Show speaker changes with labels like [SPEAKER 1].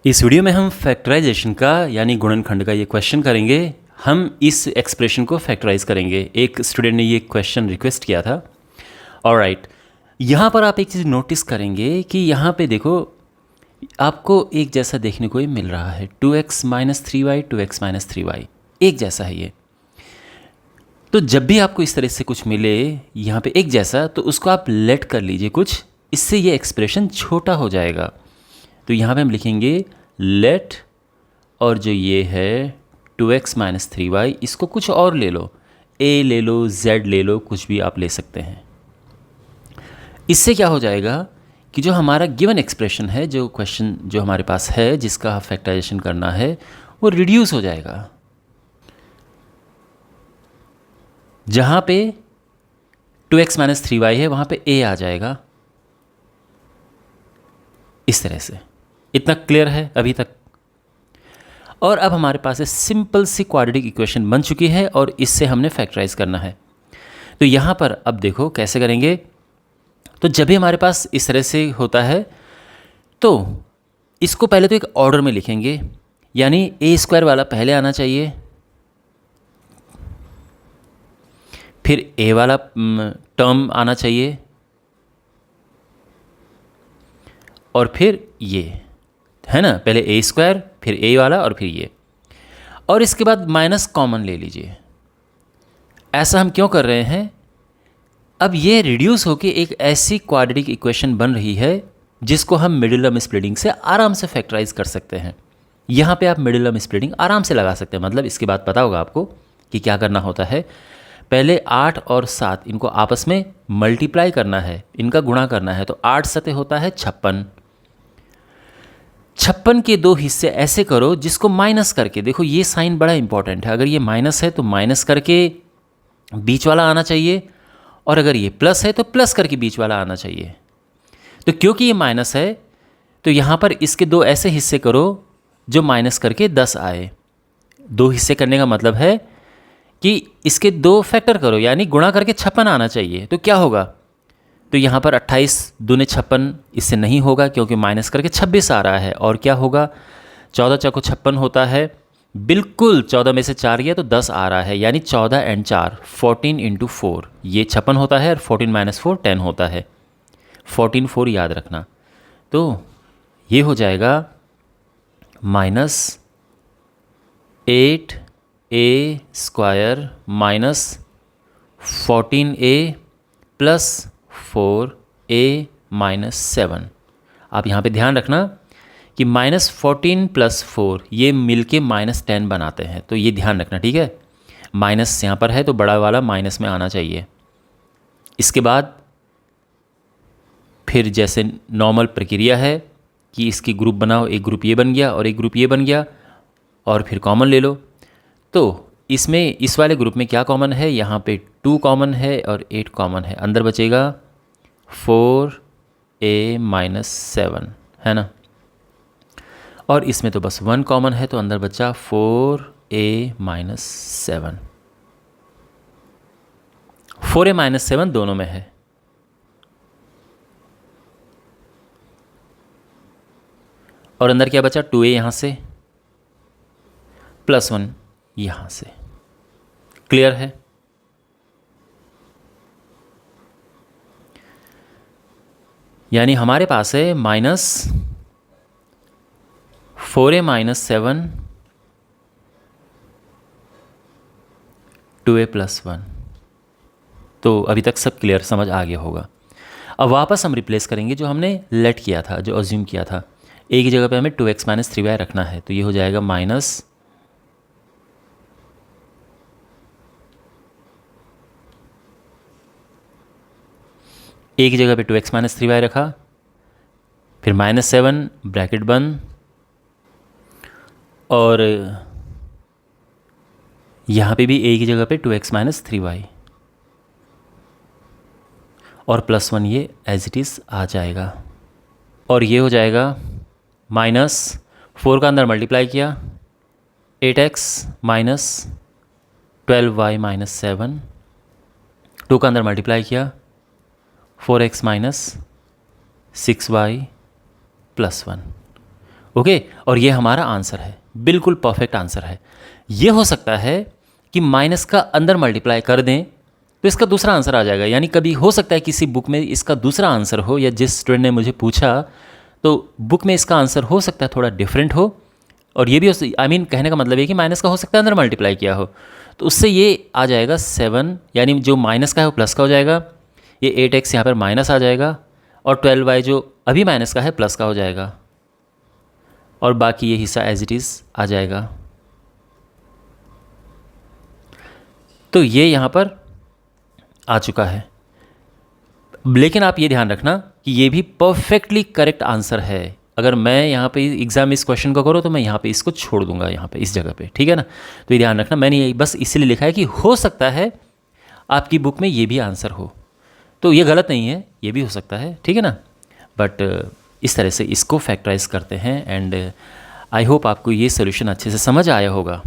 [SPEAKER 1] इस वीडियो में हम फैक्टराइजेशन का यानी गुणनखंड का ये क्वेश्चन करेंगे। हम इस एक्सप्रेशन को फैक्टराइज करेंगे। एक स्टूडेंट ने ये क्वेश्चन रिक्वेस्ट किया था। ऑलराइट, यहाँ पर आप एक चीज़ नोटिस करेंगे कि यहाँ पे देखो आपको एक जैसा देखने को ही मिल रहा है। 2x minus 3y 2x minus 3y एक जैसा है ये। तो जब भी आपको इस तरह से कुछ मिले यहाँ पे एक जैसा, तो उसको आप लेट कर लीजिए कुछ, इससे ये एक्सप्रेशन छोटा हो जाएगा। तो यहाँ पे हम लिखेंगे लेट, और जो ये है 2x माइनस 3y, इसको कुछ और ले लो, a ले लो, z ले लो, कुछ भी आप ले सकते हैं। इससे क्या हो जाएगा कि जो हमारा गिवन एक्सप्रेशन है, जो क्वेश्चन जो हमारे पास है जिसका फैक्टराइजेशन करना है, वो रिड्यूस हो जाएगा। जहाँ पे 2x माइनस 3y है वहाँ पे a आ जाएगा। इस तरह से इतना क्लियर है अभी तक। और अब हमारे पास सिंपल सी क्वाड्रेटिक इक्वेशन बन चुकी है और इससे हमने फैक्टराइज करना है। तो यहाँ पर अब देखो कैसे करेंगे। तो जब भी हमारे पास इस तरह से होता है तो इसको पहले तो एक ऑर्डर में लिखेंगे, यानी a स्क्वायर वाला पहले आना चाहिए, फिर a वाला टर्म आना चाहिए, और फिर ये है ना, पहले a स्क्वायर फिर a वाला और फिर ये, और इसके बाद माइनस कॉमन ले लीजिए। ऐसा हम क्यों कर रहे हैं? अब ये रिड्यूस होके एक ऐसी क्वाड्रेटिक इक्वेशन बन रही है जिसको हम मिडिल टर्म स्प्लिटिंग से आराम से फैक्टराइज कर सकते हैं। यहाँ पे आप मिडिल टर्म स्प्लिटिंग आराम से लगा सकते हैं। मतलब इसके बाद पता होगा आपको कि क्या करना होता है। पहले 8 और 7 इनको आपस में मल्टीप्लाई करना है, इनका गुणा करना है। तो 8 सते होता है 56। 56 के दो हिस्से ऐसे करो जिसको माइनस करके, देखो ये साइन बड़ा इंपॉर्टेंट है। अगर ये माइनस है तो माइनस करके बीच वाला आना चाहिए, और अगर ये प्लस है तो प्लस करके बीच वाला आना चाहिए। तो क्योंकि ये माइनस है तो यहाँ पर इसके दो ऐसे हिस्से करो जो माइनस करके 10 आए। दो हिस्से करने का मतलब है कि इसके दो फैक्टर करो, यानी गुणा करके 56 आना चाहिए। तो क्या होगा? तो यहाँ पर 28 दूने 56, इससे नहीं होगा क्योंकि माइनस करके 26 आ रहा है। और क्या होगा? 14 चौको 56 होता है, बिल्कुल 14 में से 4 गया तो 10 आ रहा है, यानी 14 एंड 4 14 इंटू 4 ये 56 होता है, और 14 माइनस 4 10 होता है। 14 4 याद रखना। तो ये हो जाएगा minus 8a square minus 14a plus 4a minus 7। आप यहाँ पे ध्यान रखना कि माइनस 14 प्लस 4 ये मिलके माइनस 10 बनाते हैं। तो ये ध्यान रखना, ठीक है। माइनस यहाँ पर है तो बड़ा वाला माइनस में आना चाहिए। इसके बाद फिर जैसे नॉर्मल प्रक्रिया है कि इसकी ग्रुप बनाओ, एक ग्रुप ये बन गया और एक ग्रुप ये बन गया, और फिर कॉमन ले लो। तो इसमें इस वाले ग्रुप में क्या कॉमन है? यहाँ पे 2 कॉमन है और 8 कॉमन है। अंदर बचेगा 4a माइनस 7, है ना। और इसमें तो बस 1 कॉमन है, तो अंदर बचा 4a माइनस 7। 4a माइनस 7 दोनों में है। और अंदर क्या बचा? 2a यहाँ से प्लस 1 यहाँ से। क्लियर है? यानी हमारे पास है minus 4a minus 7 2a plus 1। तो अभी तक सब क्लियर, समझ आ गया होगा। अब वापस हम रिप्लेस करेंगे जो हमने लेट किया था, जो अज्यूम किया था। a की जगह पे हमें 2x माइनस 3y रखना है। तो ये हो जाएगा माइनस a की जगह पे 2x माइनस 3y रखा, फिर माइनस 7 ब्रैकेट बंद, और यहाँ पे भी a की जगह पे 2x माइनस 3y, और प्लस 1 ये एज इट इज़ आ जाएगा। और ये हो जाएगा माइनस 4 का अंदर मल्टीप्लाई किया 8x माइनस 12y माइनस 7, 2 का अंदर मल्टीप्लाई किया 4x minus 6y plus 1, okay, और ये हमारा आंसर है, बिल्कुल परफेक्ट आंसर है। ये हो सकता है कि माइनस का अंदर मल्टीप्लाई कर दें तो इसका दूसरा आंसर आ जाएगा। यानी कभी हो सकता है किसी बुक में इसका दूसरा आंसर हो, या जिस स्टूडेंट ने मुझे पूछा तो बुक में इसका आंसर हो सकता है थोड़ा डिफरेंट हो, और ये भी आई मीन कहने का मतलब है कि माइनस का हो सकता है अंदर मल्टीप्लाई किया हो, तो उससे ये आ जाएगा 7, यानी जो माइनस का है वो प्लस का हो जाएगा, ये 8x यहाँ पर माइनस आ जाएगा, और 12y जो अभी माइनस का है प्लस का हो जाएगा, और बाकी ये हिस्सा एज इट इज़ आ जाएगा। तो ये यहाँ पर आ चुका है। लेकिन आप ये ध्यान रखना कि ये भी परफेक्टली करेक्ट आंसर है। अगर मैं यहाँ पे एग्ज़ाम इस क्वेश्चन को करो तो मैं यहाँ पे इसको छोड़ दूंगा, यहाँ पे इस जगह पे, ठीक है ना। तो ये ध्यान रखना, मैंने ये बस इसलिए लिखा है कि हो सकता है आपकी बुक में ये भी आंसर हो, तो ये गलत नहीं है, ये भी हो सकता है, ठीक है ना। बट इस तरह से इसको फैक्टराइज करते हैं, एंड आई होप आपको ये सोल्यूशन अच्छे से समझ आया होगा।